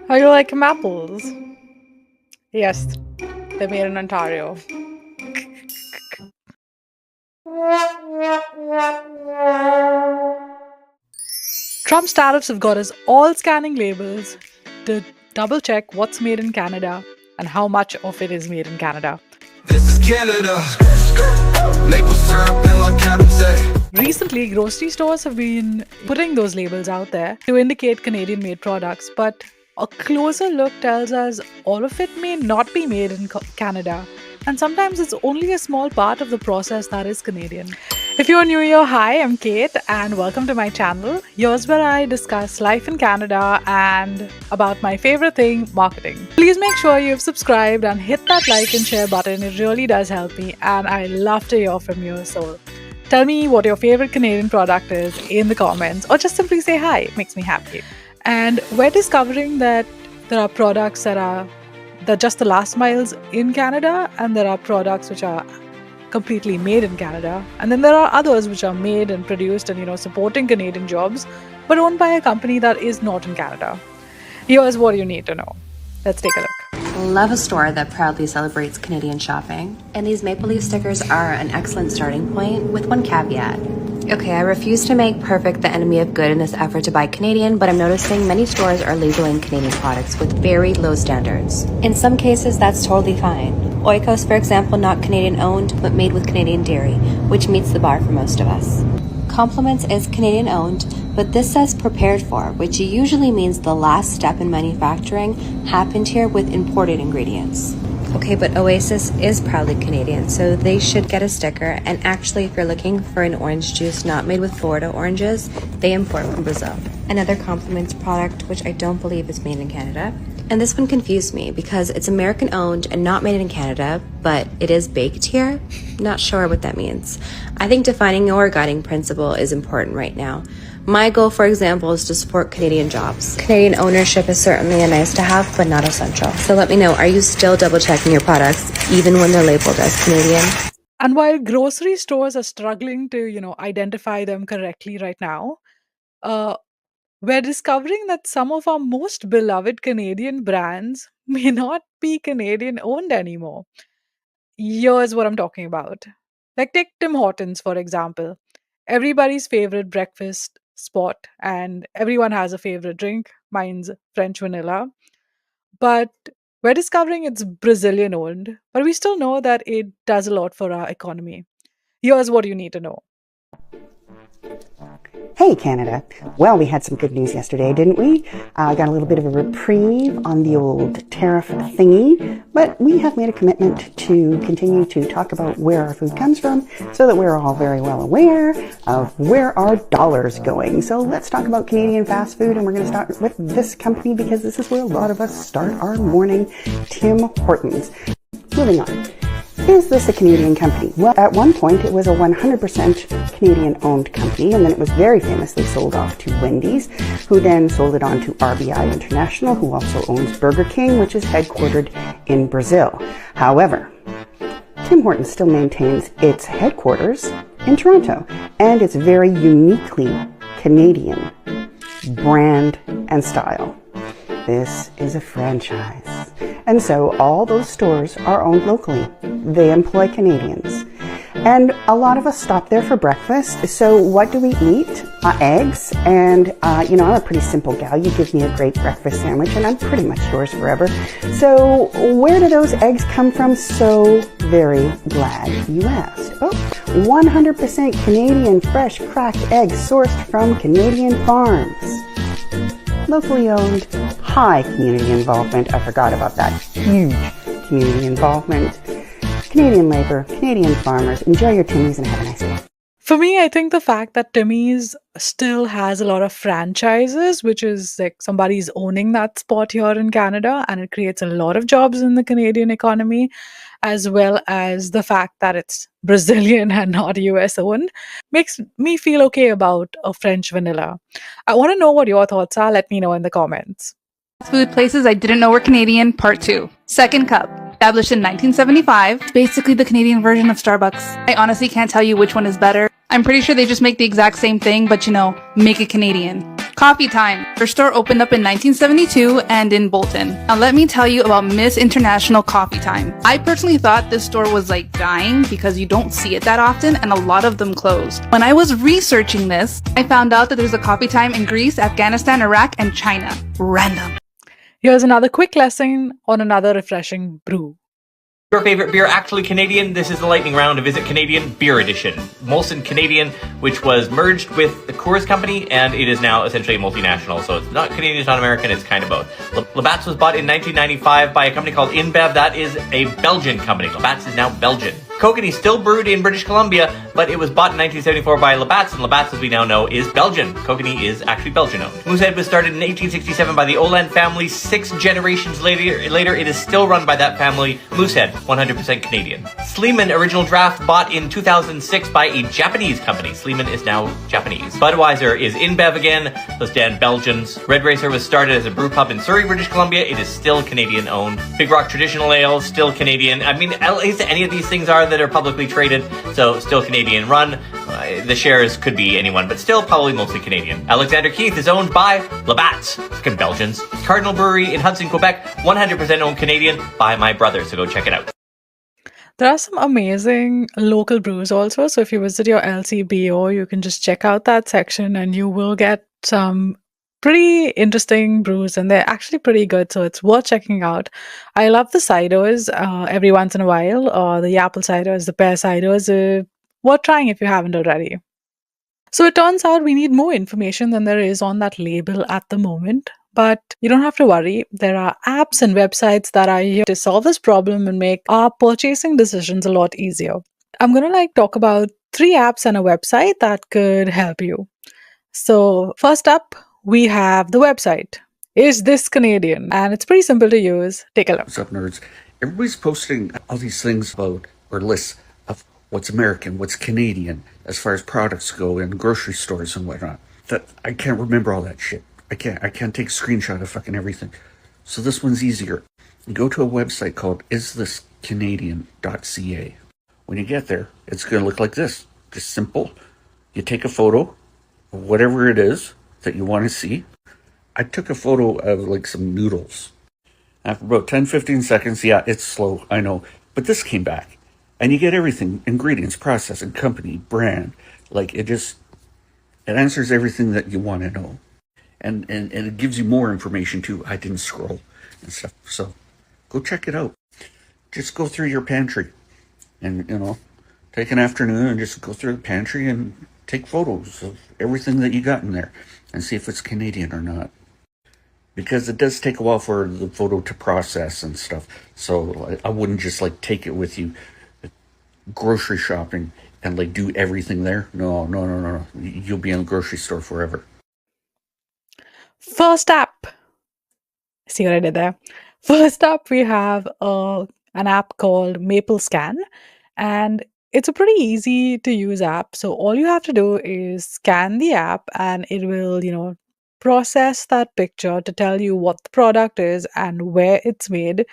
How you like apples? Yes, they're made in Ontario. Trump's tariffs have got us all scanning labels to double check what's made in Canada and how much of it is made in Canada. This is Canada. Maple syrup and like Captain. Recently, grocery stores have been putting those labels out there to indicate Canadian made products, but a closer look tells us all of it may not be made in Canada, and sometimes it's only a small part of the process that is Canadian. If you're new here, hi, I'm Kate, and welcome to my channel. Here's where I discuss life in Canada and about my favorite thing, marketing. Please make sure you've subscribed and hit that like and share button. It really does help me, and I love to hear from you. So tell me what your favorite Canadian product is in the comments, or just simply say hi. It makes me happy. And we're discovering that there are products that are just the last miles in Canada, and there are products which are completely made in Canada, and then there are others which are made and produced and supporting Canadian jobs, but owned by a company that is not in Canada. Here's what you need to know. Let's take a look. Love a store that proudly celebrates Canadian shopping, and these maple leaf stickers are an excellent starting point with one caveat. Okay, I refuse to make perfect the enemy of good in this effort to buy Canadian, but I'm noticing many stores are labeling Canadian products with very low standards. In some cases, that's totally fine. Oikos, for example, not Canadian owned, but made with Canadian dairy, which meets the bar for most of us. Compliments is Canadian owned, but this says prepared for, which usually means the last step in manufacturing happened here with imported ingredients. Okay, but Oasis is proudly Canadian, so they should get a sticker, and actually if you're looking for an orange juice not made with Florida oranges, they import from Brazil. Another Compliments product, which I don't believe is made in Canada. And this one confused me because it's American owned and not made in Canada, but it is baked here. Not sure what that means. I think defining your guiding principle is important right now. My goal, for example, is to support Canadian jobs. Canadian ownership is certainly a nice to have, but not essential. So let me know, are you still double checking your products, even when they're labeled as Canadian? And while grocery stores are struggling to identify them correctly right now, we're discovering that some of our most beloved Canadian brands may not be Canadian owned anymore. Here's what I'm talking about. Like, take Tim Hortons, for example. Everybody's favorite breakfast spot, and everyone has a favorite drink. Mine's French vanilla. But we're discovering it's Brazilian owned, but we still know that it does a lot for our economy. Here's what you need to know. Hey Canada. Well, we had some good news yesterday, didn't we? Got a little bit of a reprieve on the old tariff thingy, but we have made a commitment to continue to talk about where our food comes from so that we're all very well aware of where our dollar's going. So let's talk about Canadian fast food, and we're going to start with this company because this is where a lot of us start our morning, Tim Hortons. Moving on. Is this a Canadian company? Well, at one point it was a 100% Canadian-owned company, and then it was very famously sold off to Wendy's, who then sold it on to RBI International, who also owns Burger King, which is headquartered in Brazil. However, Tim Hortons still maintains its headquarters in Toronto, and it's very uniquely Canadian brand and style. This is a franchise. And so all those stores are owned locally. They employ Canadians. And a lot of us stop there for breakfast. So what do we eat? Eggs. And, I'm a pretty simple gal. You give me a great breakfast sandwich and I'm pretty much yours forever. So where do those eggs come from? So very glad you asked. Oh, 100% Canadian fresh cracked eggs sourced from Canadian farms. Locally owned, high community involvement. I forgot about that. Huge community involvement. Canadian labor, Canadian farmers. Enjoy your Timmy's and have a nice day. For me, I think the fact that Timmy's still has a lot of franchises, which is like somebody's owning that spot here in Canada, and it creates a lot of jobs in the Canadian economy, as well as the fact that it's Brazilian and not US owned, makes me feel okay about a French vanilla. I want to know what your thoughts are. Let me know in the comments. Food places I didn't know were Canadian, part 2. Second Cup. Established in 1975, it's basically the Canadian version of Starbucks. I honestly can't tell you which one is better. I'm pretty sure they just make the exact same thing, but make it Canadian. Coffee Time. Their store opened up in 1972 and in Bolton. Now let me tell you about Miss International Coffee Time. I personally thought this store was like dying because you don't see it that often and a lot of them closed. When I was researching this, I found out that there's a Coffee Time in Greece, Afghanistan, Iraq, and China. Random. Here's another quick lesson on another refreshing brew. Your favorite beer actually Canadian? This is the lightning round of Is It Canadian Beer Edition. Molson Canadian, which was merged with the Coors Company, and it is now essentially a multinational. So it's not Canadian, it's not American, it's kind of both. Labatt's was bought in 1995 by a company called InBev. That is a Belgian company. Labatt's is now Belgian. Kokanee still brewed in British Columbia, but it was bought in 1974 by Labatt's, and Labatt's, as we now know, is Belgian. Kokanee is actually Belgian-owned. Moosehead was started in 1867 by the Oland family. 6 generations later, it is still run by that family. Moosehead, 100% Canadian. Sleeman Original Draft, bought in 2006 by a Japanese company. Sleeman is now Japanese. Budweiser is InBev again. Those damn Belgians. Red Racer was started as a brew pub in Surrey, British Columbia. It is still Canadian-owned. Big Rock Traditional Ale, still Canadian. I mean, at least any of these things are that are publicly traded, so still Canadian run. The shares could be anyone, but still probably mostly Canadian. Alexander Keith is owned by Labatt's, fucking Belgians. Cardinal Brewery in Hudson, Quebec, 100% owned Canadian by my brother, so go check it out. There are some amazing local brews also. So if you visit your LCBO, you can just check out that section and you will get some pretty interesting brews, and they're actually pretty good, so it's worth checking out. I love the ciders every once in a while. The apple ciders, the pear ciders, worth trying if you haven't already. So it turns out we need more information than there is on that label at the moment. But you don't have to worry. There are apps and websites that are here to solve this problem and make our purchasing decisions a lot easier. I'm going to talk about 3 apps and a website that could help you. So first up, we have the website. Is This Canadian? And it's pretty simple to use. Take a look. What's up, nerds? Everybody's posting all these things about, or lists of what's American, what's Canadian, as far as products go in grocery stores and whatnot. That I can't remember all that shit. I can't take a screenshot of fucking everything. So this one's easier. You go to a website called isthiscanadian.ca. When you get there, it's going to look like this. Just simple. You take a photo of whatever it is that you want to see. I took a photo of some noodles. After about 10-15 seconds, yeah, it's slow, I know. But this came back. And you get everything. Ingredients, processing, company, brand. It answers everything that you want to know. And it gives you more information too. I didn't scroll and stuff. So go check it out. Just go through your pantry. And, take an afternoon and just go through the pantry and take photos of everything that you got in there. And see if it's Canadian or not. Because it does take a while for the photo to process and stuff. So I wouldn't just take it with you grocery shopping and do everything there. No. You'll be in the grocery store forever. First up. See what I did there? First up, we have an app called Maple Scan. And it's a pretty easy to use app. So all you have to do is scan the app and it will, process that picture to tell you what the product is and where it's made.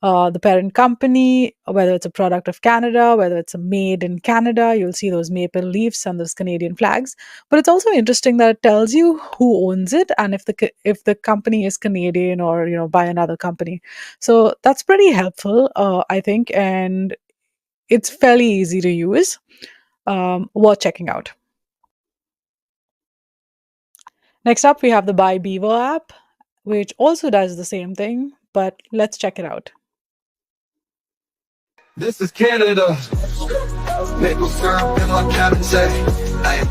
The parent company, whether it's a product of Canada, whether it's a made in Canada, you'll see those maple leaves and those Canadian flags. But it's also interesting that it tells you who owns it and if the company is Canadian or by another company. So that's pretty helpful, I think, and it's fairly easy to use. Worth checking out. Next up, we have the Buy Beaver app, which also does the same thing, but let's check it out. This is Canada. Maple syrup in my cabinet. Ay,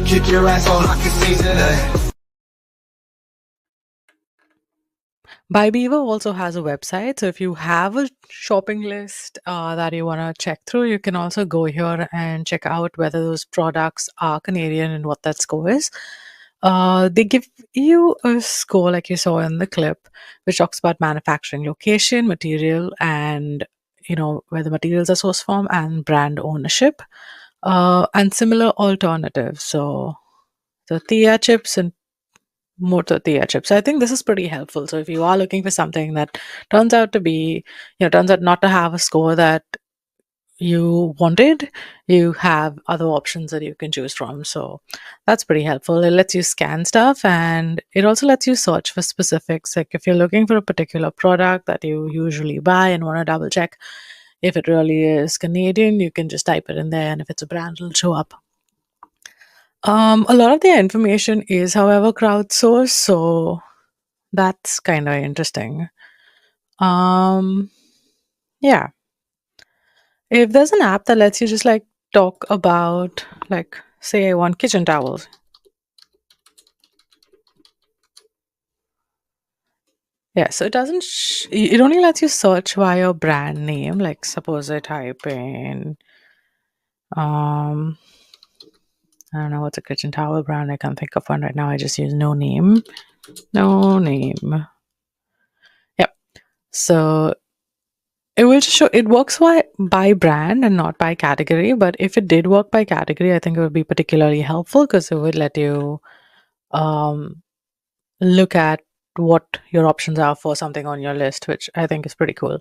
kick your ass on hockey season. Ay. Buy Beaver also has a website, so if you have a shopping list that you want to check through, you can also go here and check out whether those products are Canadian and what that score is. They give you a score like you saw in the clip, which talks about manufacturing location, material, and where the materials are sourced from, and brand ownership, and similar alternatives. So tortilla chips and more tortilla chips. I think this is pretty helpful. So if you are looking for something that turns out not to have a score that you wanted, you have other options that you can choose from. So that's pretty helpful. It lets you scan stuff, and it also lets you search for specifics. Like if you're looking for a particular product that you usually buy and want to double check if it really is Canadian, you can just type it in there, and if it's a brand, it'll show up. A lot of their information is, however, crowdsourced, so that's kind of interesting. Um, yeah. If there's an app that lets you just like talk about, like, say, I want kitchen towels. Yeah, so it doesn't, it only lets you search by your brand name. Like, suppose I type in, um, I don't know what's a kitchen towel brand. I can't think of one right now. I just use no name. No name. Yep. So it will just show, it works by brand and not by category. But if it did work by category, I think it would be particularly helpful because it would let you um, look at what your options are for something on your list, which I think is pretty cool.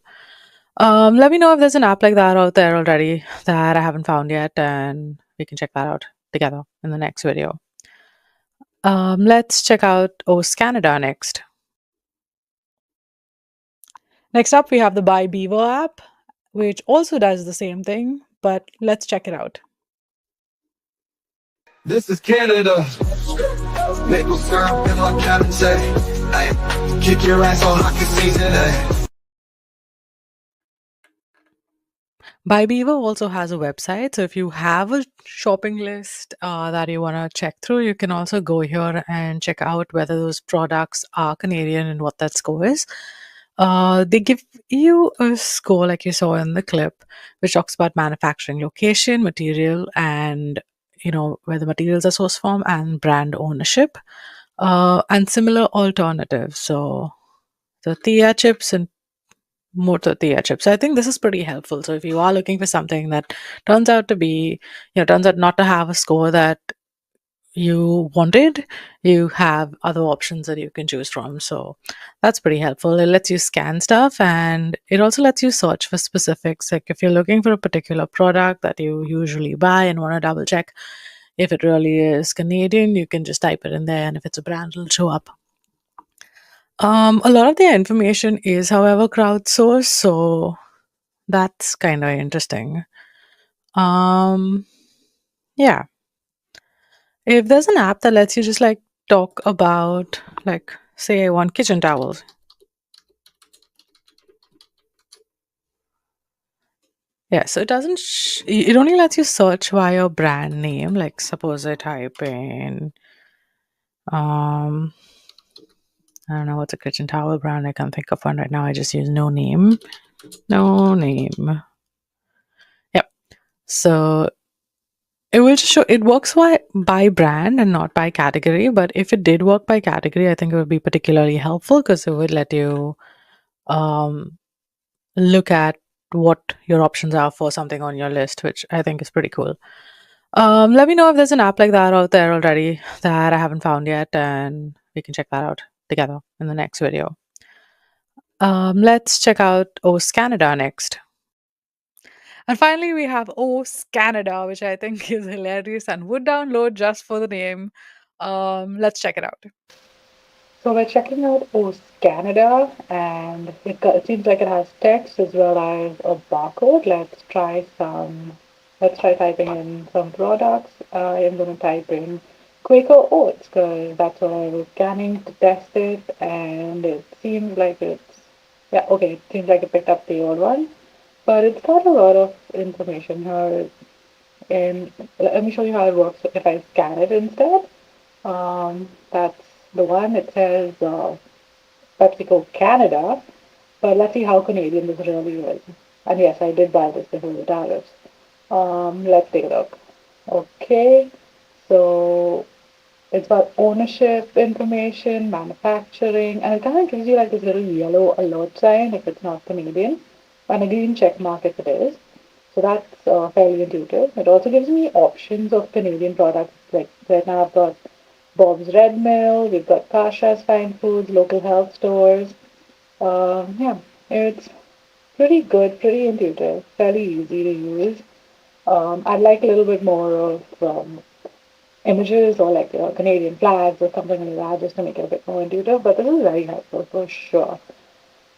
Let me know if there's an app like that out there already that I haven't found yet, and we can check that out together in the next video. Let's check out O SCANada next. Next up, we have the Beaver app, which also does the same thing, but let's check it out. This is Canada. Maple syrup in my cabinet. Ay, kick your ass on hockey season. Ay. Buy Beaver also has a website, so if you have a shopping list that you want to check through, you can also go here and check out whether those products are Canadian and what that score is. They give you a score, like you saw in the clip, which talks about manufacturing location, material, and where the materials are sourced from, and brand ownership, and similar alternatives. So the Thea chips and more tortilla chips. So I think this is pretty helpful. So if you are looking for something that turns out to be, turns out not to have a score that you wanted, you have other options that you can choose from. So that's pretty helpful. It lets you scan stuff, and it also lets you search for specifics. Like if you're looking for a particular product that you usually buy and want to double check if it really is Canadian, you can just type it in there, and if it's a brand, it'll show up. A lot of their information is, however, crowdsourced, so that's kind of interesting. Um, yeah. If there's an app that lets you just like talk about, like, say, I want kitchen towels. Yeah, so it doesn't, it only lets you search by your brand name. Like, suppose I type in, I don't know what's a kitchen towel brand. I can't think of one right now. I just use no name. No name. Yep. So it will just show, it works by brand and not by category. But if it did work by category, I think it would be particularly helpful because it would let you look at what your options are for something on your list, which I think is pretty cool. Let me know if there's an app like that out there already that I haven't found yet, and we can check that out together in the next video. Let's check out O SCANada next. And finally, we have O SCANada, which I think is hilarious and would download just for the name. Let's check it out. So we're checking out O SCANada, and it seems like it has text as well as a barcode. Let's try typing in some products. I am going to type in Quaker Oats because that's what I was scanning to test it, and it seems like yeah, okay, it seems like it picked up the old one, but it's got a lot of information here. And let me show you how it works if I scan it instead. That's the one. It says PepsiCo Canada, but let's see how Canadian this really is. And yes, I did buy this before the tariffs. Let's take a look. Okay, so it's got ownership information, manufacturing, and it kind of gives you like this little yellow alert sign if it's not Canadian, and a green check mark if it is. So that's fairly intuitive. It also gives me options of Canadian products. Like right now I've got Bob's Red Mill, we've got Kasha's Fine Foods, local health stores. Yeah, it's pretty good, pretty intuitive, fairly easy to use. I'd like a little bit more of images or like Canadian flags or something like that just to make it a bit more intuitive, but this is very helpful for sure.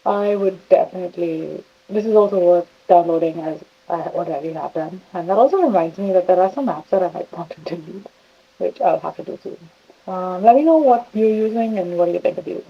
I would definitely, this is also worth downloading as I already have done. And that also reminds me that there are some apps that I might want to delete, which I'll have to do soon. Let me know what you're using and what do you think of you.